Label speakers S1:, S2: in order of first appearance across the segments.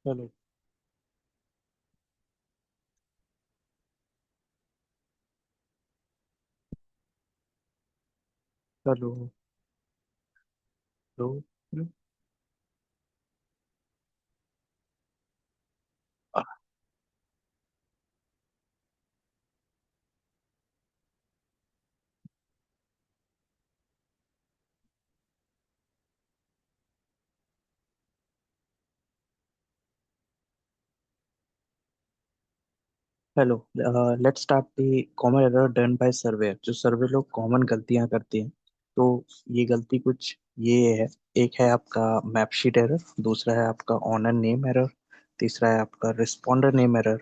S1: चलो। चलो। लो। लो। आ, hello. Let's start the common error done by survey. जो सर्वे लोग कॉमन गलतियां करते हैं, तो ये गलती कुछ ये है। एक है आपका मैपशीट एरर, दूसरा है आपका ऑनर नेम एरर, तीसरा है आपका रिस्पॉन्डर नेम एरर,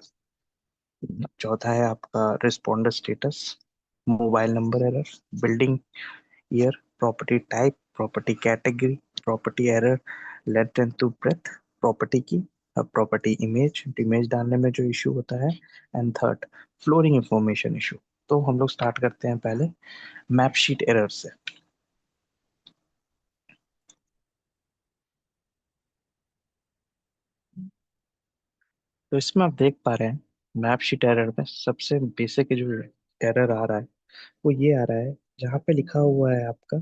S1: चौथा है आपका responder status, mobile number error, building year, property type, property category, property error, length and to breadth, property की, अब प्रॉपर्टी इमेज इमेज डालने में जो इशू होता है, and third flooring information issue. तो हम लोग स्टार्ट करते हैं पहले मैप शीट एरर से। तो इसमें आप देख पा रहे हैं, मैप शीट एरर में सबसे बेसिक जो एरर आ रहा है वो ये आ रहा है, जहाँ पे लिखा हुआ है आपका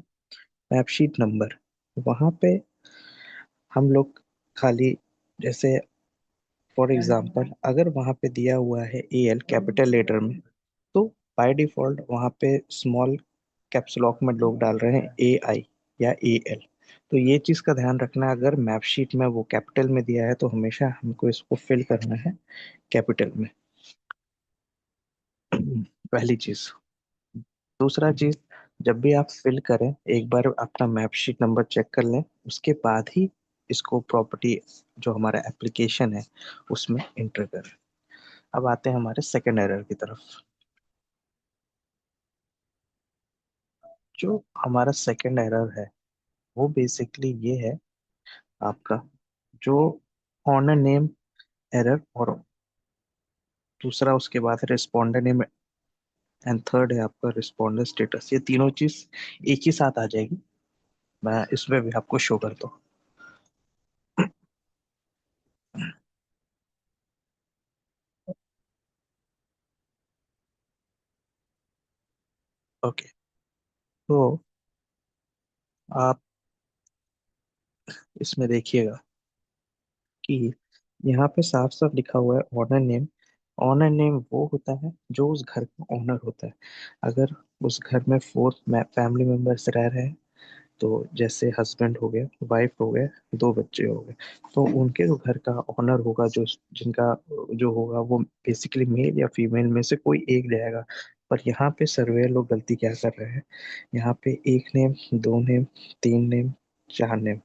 S1: मैप शीट नंबर, वहाँ पे हम लोग खाली, जैसे फॉर एग्जाम्पल अगर वहाँ पे दिया हुआ है ए एल कैपिटल लेटर में, तो बाय डिफॉल्ट वहाँ पे स्मॉल कैप्स लॉक में लोग डाल रहे हैं ए आई या ए एल। तो ये चीज़ का ध्यान रखना, अगर मैप शीट में वो कैपिटल में दिया है तो हमेशा हमको इसको फिल करना है कैपिटल में। पहली चीज़। दूसरा चीज़, जब भी आप फिल करें एक बार अपना मैप शीट नंबर चेक कर लें, उसके बाद ही इसको प्रॉपर्टी जो हमारा एप्लीकेशन है उसमें इंटर करें। अब आते हैं हमारे सेकेंड एरर की तरफ। जो हमारा सेकेंड एरर है वो बेसिकली ये है आपका, जो ऑनर नेम एरर, और दूसरा उसके बाद रिस्पॉन्डर नेम, एंड थर्ड है आपका रिस्पॉन्डर स्टेटस। ये तीनों चीज एक ही साथ आ जाएगी। मैं इसमें भी आपको शो करता हूँ। ओके। तो आप इसमें देखिएगा कि यहाँ पे साफ साफ लिखा हुआ है ऑनर नेम। ऑनर नेम वो होता है जो उस घर का ऑनर होता है। अगर उस घर में फोर फैमिली मेंबर्स रह रहे हैं, तो जैसे हस्बैंड हो गया, वाइफ हो गए, दो बच्चे हो गए, तो उनके जो घर का ऑनर होगा, जो जिनका जो होगा वो बेसिकली मेल या फीमेल में से कोई एक जाएगा। पर यहाँ पे सर्वेयर लोग गलती क्या कर रहे हैं, यहाँ पे एक नेम, दो नेम, तीन नेम, चार नेम,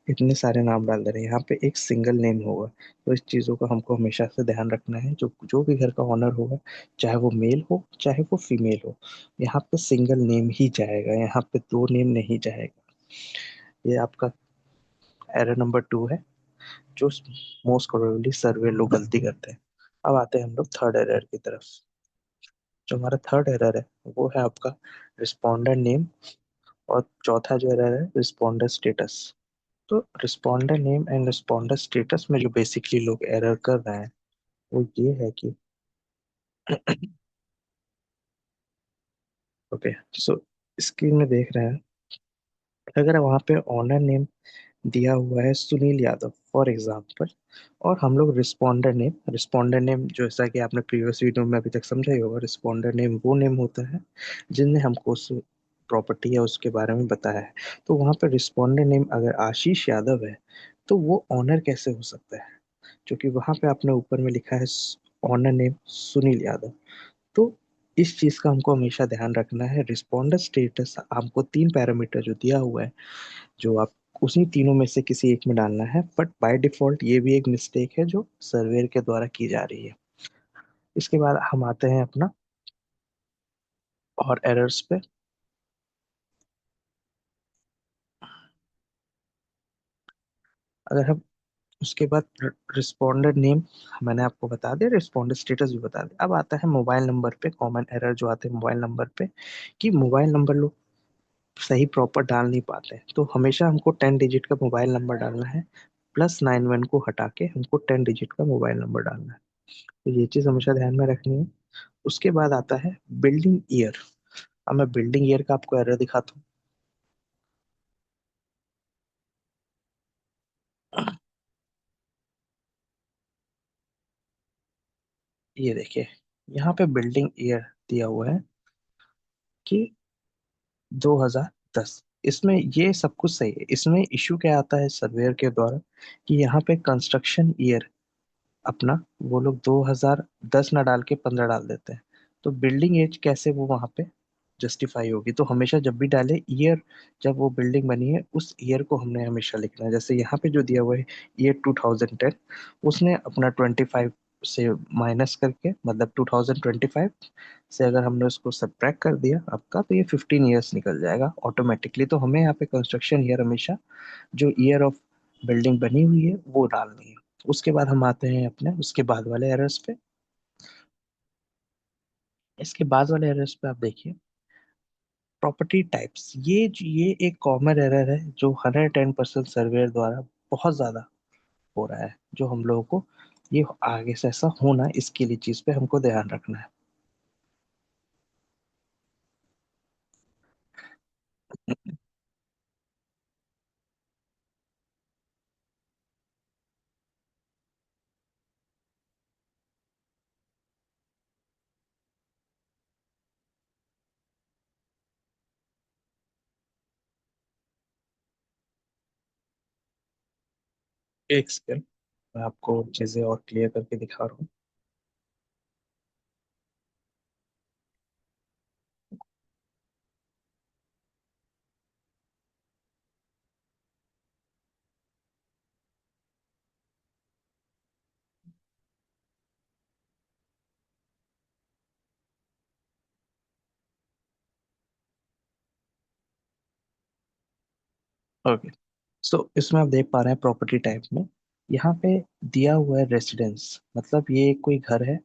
S1: इतने सारे नाम डाल दे रहे हैं। यहाँ पे एक सिंगल नेम होगा। तो इस चीज़ों का हमको हमेशा से ध्यान रखना है, जो जो भी घर का ऑनर होगा, चाहे वो मेल हो चाहे वो फीमेल हो, यहाँ पे सिंगल नेम ही जाएगा, यहाँ पे दो नेम नहीं जाएगा। ये आपका एरर नंबर टू है, जो मोस्ट प्रोबेबली सर्वे लोग गलती करते हैं। अब आते हैं हम लोग थर्ड एरर की तरफ। जो हमारा थर्ड एरर है वो है आपका रिस्पॉन्डर नेम, और चौथा जो एरर है रिस्पॉन्डर स्टेटस। तो responder name and responder status में जो बेसिकली लोग एरर कर रहे हैं वो ये है कि ओके, सो स्क्रीन में देख रहे हैं, अगर वहाँ पे ऑनर नेम दिया हुआ है सुनील यादव फॉर एग्जांपल, और हम लोग रिस्पॉन्डर नेम जैसा कि आपने प्रीवियस वीडियो में अभी तक समझा ही होगा, रिस्पॉन्डर नेम वो नेम होता है जिनने हमको उस प्रॉपर्टी या उसके बारे में बताया है। तो वहाँ पर रिस्पॉन्डर नेम अगर आशीष यादव है, तो वो ऑनर कैसे हो सकता है, क्योंकि वहाँ पे आपने ऊपर में लिखा है ऑनर नेम सुनील यादव। तो इस चीज का हमको हमेशा ध्यान रखना है। रिस्पॉन्डर स्टेटस हमको तीन पैरामीटर जो दिया हुआ है, जो आप उसी तीनों में से किसी एक में डालना है, बट बाय डिफॉल्ट ये भी एक मिस्टेक है जो सर्वेयर के द्वारा की जा रही है। इसके बाद हम आते हैं अपना और एरर्स पे। अगर हम उसके बाद रिस्पॉन्डर नेम मैंने आपको बता दिया, रिस्पॉन्डर स्टेटस भी बता दिया। अब आता है मोबाइल नंबर पे, कॉमन एरर जो आते हैं मोबाइल नंबर पे, कि मोबाइल नंबर लोग सही प्रॉपर डाल नहीं पाते हैं। तो हमेशा हमको 10 डिजिट का मोबाइल नंबर डालना है, +91 को हटा के हमको 10 डिजिट का मोबाइल नंबर डालना है। तो ये चीज हमेशा ध्यान में रखनी है। उसके बाद आता है बिल्डिंग ईयर। अब मैं बिल्डिंग ईयर का आपको एरर दिखाता हूँ। ये देखिए, यहाँ पे बिल्डिंग ईयर दिया हुआ है कि 2010। इसमें ये सब कुछ सही है। इसमें इशू क्या आता है सर्वेयर के द्वारा कि यहाँ पे कंस्ट्रक्शन ईयर अपना वो लोग 2010 ना डाल के 15 डाल देते हैं। तो बिल्डिंग एज कैसे वो वहां पे जस्टिफाई होगी? तो हमेशा जब भी डाले ईयर, जब वो बिल्डिंग बनी है उस ईयर को हमने हमेशा लिखना है। जैसे यहाँ पे जो दिया हुआ है ईयर 2010, उसने अपना 25 से माइनस करके, मतलब 2025 से अगर हमने उसको सब्ट्रैक्ट कर दिया आपका, तो ये 15 ईयर्स निकल जाएगा ऑटोमेटिकली। तो हमें यहाँ पे कंस्ट्रक्शन ईयर हमेशा जो ईयर ऑफ बिल्डिंग बनी हुई है वो डालनी है। उसके बाद हम आते हैं अपने उसके बाद वाले एरर्स पे। इसके बाद वाले एरर्स पे आप देखिए, प्रॉपर्टी टाइप्स। ये एक कॉमन एरर है जो 110% सर्वेयर द्वारा बहुत ज्यादा हो रहा है, जो हम लोगों को ये आगे से ऐसा होना, इसके लिए चीज पे हमको ध्यान रखना है। एक सेकंड, मैं आपको चीजें और क्लियर करके दिखा रहा हूँ। ओके, सो इसमें आप देख पा रहे हैं प्रॉपर्टी टाइप में यहाँ पे दिया हुआ है रेसिडेंस। मतलब ये कोई घर है,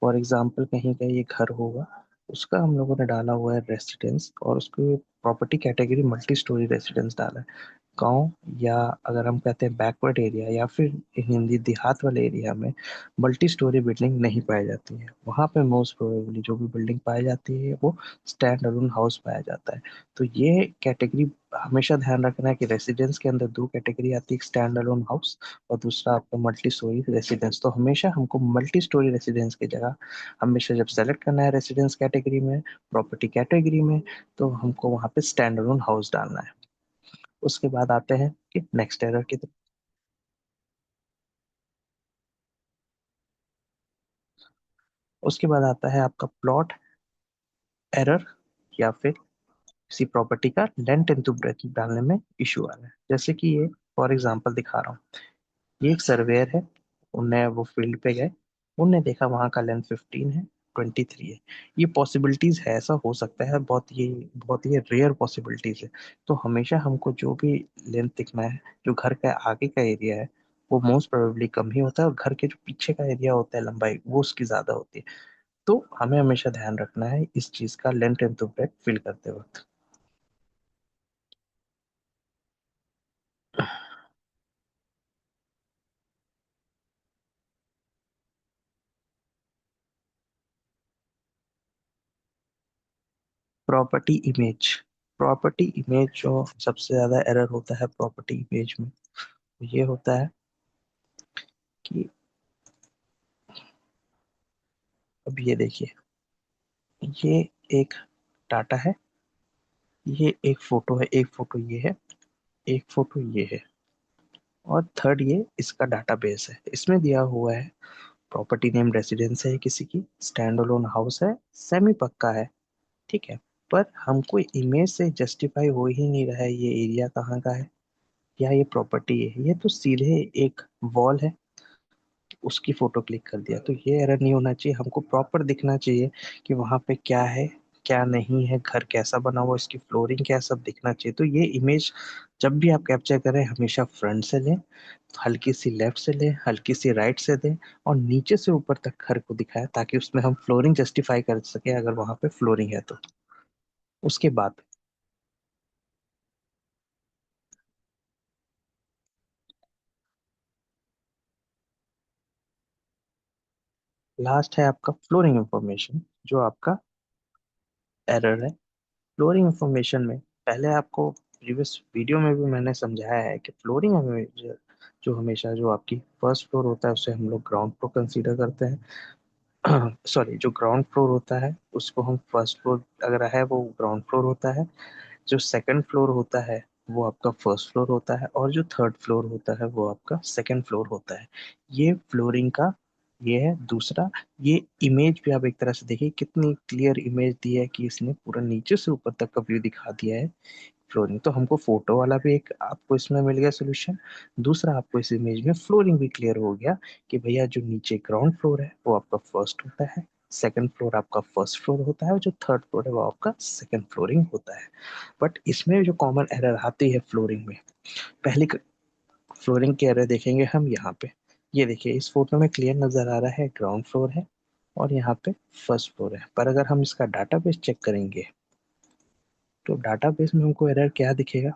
S1: फॉर एग्जाम्पल कहीं का ये घर होगा, उसका हम लोगों ने डाला हुआ है रेसिडेंस, और उसको property category multi storey residence डाला है। गांव, या अगर हम कहते हैं बैकवर्ड एरिया, या फिर हिंदी देहात वाले एरिया में मल्टी स्टोरी बिल्डिंग नहीं पाई जाती है। वहां पे मोस्ट प्रोबेबली जो भी बिल्डिंग पाई जाती है वो स्टैंड अलोन हाउस पाया जाता है। तो ये कैटेगरी हमेशा ध्यान रखना है कि रेसिडेंस के अंदर दो कैटेगरी आती है, एक स्टैंड अलोन हाउस और दूसरा आपका मल्टी स्टोरी रेसिडेंस। तो हमेशा हमको मल्टी स्टोरी रेसिडेंस की जगह हमेशा जब सेलेक्ट करना है रेसिडेंस कैटेगरी में, प्रॉपर्टी कैटेगरी में, तो हमको वहां पे स्टैंड अलोन हाउस डालना है। उसके बाद आते हैं कि नेक्स्ट एरर की तरफ। उसके बाद आता है आपका प्लॉट एरर, या फिर किसी प्रॉपर्टी का लेंथ इनटू ब्रेथ डालने में इशू आ रहा है। जैसे कि ये फॉर एग्जांपल दिखा रहा हूँ, ये एक सर्वेयर है, उनने वो फील्ड पे गए, उनने देखा वहां का लेंथ 15 है, 23 है। ये पॉसिबिलिटीज है, ऐसा हो सकता है, बहुत ही रेयर पॉसिबिलिटीज है। तो हमेशा हमको जो भी लेंथ दिखना है, जो घर का आगे का एरिया है वो मोस्ट प्रोबेबली कम ही होता है, और घर के जो पीछे का एरिया होता है लंबाई वो उसकी ज्यादा होती है। तो हमें हमेशा ध्यान रखना है इस चीज का लेंथ इनटू ब्रेथ फिल करते वक्त। Property image. प्रॉपर्टी इमेज जो सबसे ज्यादा एरर होता है प्रॉपर्टी इमेज में, ये होता है कि अब ये देखिए, ये एक डाटा है, ये एक फोटो है, एक फोटो ये है, एक फोटो ये है, और थर्ड ये इसका डाटाबेस है। इसमें दिया हुआ है प्रॉपर्टी नेम रेसिडेंस है किसी की, स्टैंड अलोन हाउस है, सेमी पक्का है, ठीक है। पर हमको इमेज से जस्टिफाई हो ही नहीं रहा है ये एरिया कहाँ का है या ये प्रॉपर्टी है। ये तो सीधे एक वॉल है, उसकी फोटो क्लिक कर दिया। तो ये एरर नहीं होना चाहिए, हमको प्रॉपर दिखना चाहिए कि वहां पे क्या है क्या नहीं है, घर कैसा बना हुआ, इसकी फ्लोरिंग क्या है, सब दिखना चाहिए। तो ये इमेज जब भी आप कैप्चर करें हमेशा फ्रंट से लें, हल्की सी लेफ्ट से लें, हल्की सी राइट से दें, और नीचे से ऊपर तक घर को दिखाएं ताकि उसमें हम फ्लोरिंग जस्टिफाई कर सके अगर वहां पे फ्लोरिंग है तो। उसके बाद लास्ट है आपका फ्लोरिंग इंफॉर्मेशन, जो आपका एरर है। फ्लोरिंग इंफॉर्मेशन में पहले आपको प्रीवियस वीडियो में भी मैंने समझाया है कि फ्लोरिंग हमें जो हमेशा जो आपकी फर्स्ट फ्लोर होता है उसे हम लोग ग्राउंड फ्लोर कंसीडर करते हैं। सॉरी, जो ग्राउंड फ्लोर होता है उसको हम फर्स्ट फ्लोर अगर है वो ग्राउंड फ्लोर होता है। जो सेकंड फ्लोर होता है वो आपका फर्स्ट फ्लोर होता है, और जो थर्ड फ्लोर होता है वो आपका सेकंड फ्लोर होता है। ये फ्लोरिंग का ये है दूसरा। ये इमेज भी आप एक तरह से देखिए कितनी क्लियर इमेज दी है कि इसने पूरा नीचे से ऊपर तक का व्यू दिखा दिया है। फ्लोरिंग तो हमको फोटो वाला भी एक आपको इसमें मिल गया सोल्यूशन। दूसरा आपको इस इमेज में फ्लोरिंग भी क्लियर हो गया कि भैया जो नीचे ग्राउंड फ्लोर है वो आपका फर्स्ट होता है, सेकंड फ्लोर आपका फर्स्ट फ्लोर होता है, और जो थर्ड फ्लोर है वो आपका सेकंड फ्लोरिंग होता है। बट इसमें जो कॉमन एरर आती है फ्लोरिंग में, पहली फ्लोरिंग की एरर देखेंगे हम यहाँ पे। ये देखिए इस फोटो में क्लियर नजर आ रहा है ग्राउंड फ्लोर है और यहाँ पे फर्स्ट फ्लोर है, पर अगर हम इसका डाटाबेस चेक करेंगे तो डाटाबेस में हमको एरर क्या दिखेगा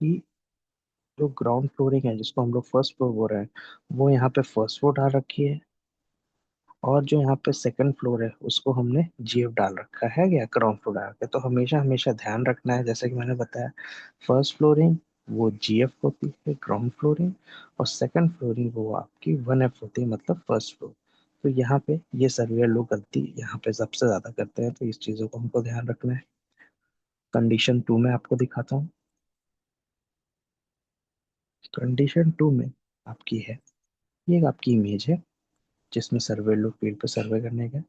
S1: कि जो ग्राउंड फ्लोरिंग है जिसको हम लोग फर्स्ट फ्लोर बोल रहे हैं वो यहाँ पे फर्स्ट फ्लोर डाल रखी है, और जो यहाँ पे सेकंड फ्लोर है उसको हमने जीएफ डाल रखा है या ग्राउंड फ्लोर डाल रखा है। तो हमेशा हमेशा ध्यान रखना है, जैसे कि मैंने बताया, फर्स्ट फ्लोरिंग वो जीएफ होती है ग्राउंड फ्लोरिंग, और सेकंड फ्लोरिंग वो आपकी वन एफ होती है मतलब फर्स्ट फ्लोर। तो यहाँ पे ये सर्वेयर लोग गलती यहाँ पे सबसे ज्यादा करते हैं, तो इस चीजों को हमको ध्यान रखना है। कंडीशन टू में आपको दिखाता हूँ। कंडीशन टू में आपकी है, ये एक आपकी इमेज है जिसमें सर्वे लोग फील्ड पे सर्वे करने गए।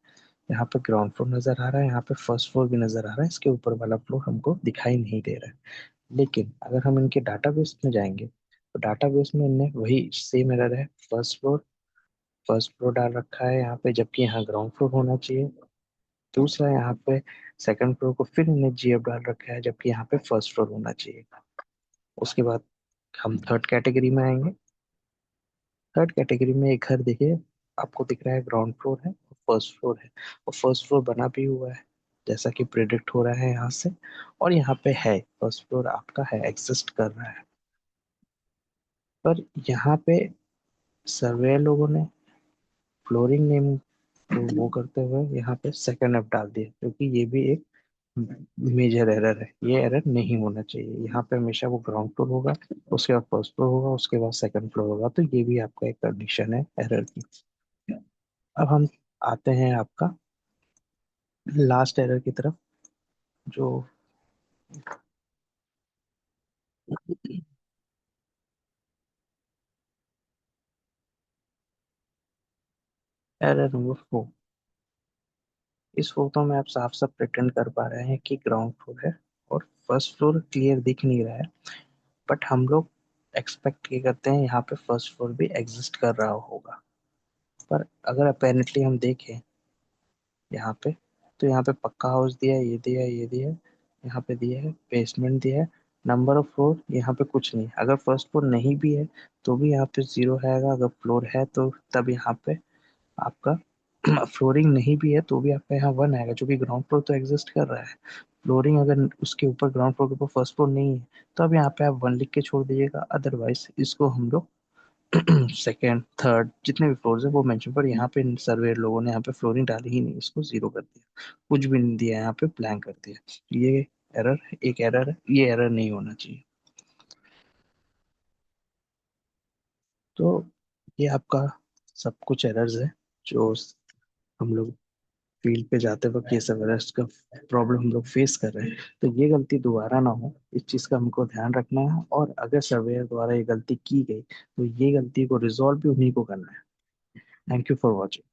S1: यहाँ पे ग्राउंड फ्लोर नजर आ रहा है, यहाँ पे फर्स्ट फ्लोर भी नजर आ रहा है, इसके ऊपर वाला फ्लोर हमको दिखाई नहीं दे रहा है। लेकिन अगर हम इनके डाटाबेस में जाएंगे तो डाटाबेस में इनने वही सेम एरर है, फर्स्ट फ्लोर डाल रखा है यहाँ पे, जबकि यहाँ ग्राउंड फ्लोर होना चाहिए। दूसरा यहाँ पे सेकंड फ्लोर को फिर इन्हें जीएफ डाल रखा है, जबकि यहाँ पे फर्स्ट फ्लोर होना चाहिए। उसके बाद हम थर्ड कैटेगरी में आएंगे। थर्ड कैटेगरी में एक घर देखिए, आपको दिख रहा है ग्राउंड फ्लोर है और फर्स्ट फ्लोर है, और फर्स्ट फ्लोर बना भी हुआ है जैसा कि प्रिडिक्ट हो रहा है यहाँ से। और यहाँ पे है फर्स्ट फ्लोर आपका है, एग्जिस्ट कर रहा है। पर यहाँ पे सर्वे लोगों ने फ्लोरिंग नेम को वो करते हुए यहाँ पे सेकंड एफ डाल दिया, क्योंकि ये भी एक मेजर एरर है। ये एरर नहीं होना चाहिए, यहाँ पे हमेशा वो ग्राउंड फ्लोर होगा, उसके बाद फर्स्ट फ्लोर होगा, उसके बाद सेकंड फ्लोर होगा। तो ये भी आपका एक कंडीशन है एरर की। अब हम आते हैं आपका लास्ट एरर की तरफ। जो एरर नंबर 4, इस फोटो में आप साफ साफ प्रिटेंड कर पा रहे हैं कि ग्राउंड फ्लोर है और फर्स्ट फ्लोर क्लियर दिख नहीं रहा है। बट हम लोग एक्सपेक्ट ये करते हैं यहाँ पे फर्स्ट फ्लोर भी एग्जिस्ट कर रहा होगा। पर अगर अपेरेंटली हम देखें यहाँ पे, तो यहाँ पे पक्का हाउस दिया है, ये दिया है, ये दिया है, यहाँ पे दिया है बेसमेंट दिया है। नंबर ऑफ फ्लोर यहाँ पे कुछ नहीं, अगर फर्स्ट फ्लोर नहीं भी है तो भी यहाँ पे जीरो है, अगर फ्लोर है तो तब यहाँ पे आपका फ्लोरिंग नहीं भी है तो भी आपका यहाँ वन आएगा, जो कि ग्राउंड फ्लोर तो एग्जिस्ट कर रहा है। फ्लोरिंग अगर उसके ऊपर ग्राउंड फ्लोर के ऊपर फर्स्ट फ्लोर नहीं है तो अब यहाँ पे आप वन लिख के छोड़ दीजिएगा, अदरवाइज इसको हम लोग सेकेंड थर्ड जितने भी फ्लोर्स है वो मेंशन, पर यहाँ पे सर्वे लोगों ने यहाँ पे फ्लोरिंग डाली ही नहीं, इसको जीरो कर दिया, कुछ भी नहीं दिया यहाँ पे, ब्लैंक कर दिया। ये एरर एक एरर है, ये एरर नहीं होना चाहिए। तो ये आपका सब कुछ एरर्स है जो हम लोग फील्ड पे जाते वक्त ये सब एरर्स का प्रॉब्लम हम लोग फेस कर रहे हैं। तो ये गलती दोबारा ना हो, इस चीज़ का हमको ध्यान रखना है, और अगर सर्वेयर द्वारा ये गलती की गई तो ये गलती को रिजॉल्व भी उन्हीं को करना है। Thank you for watching.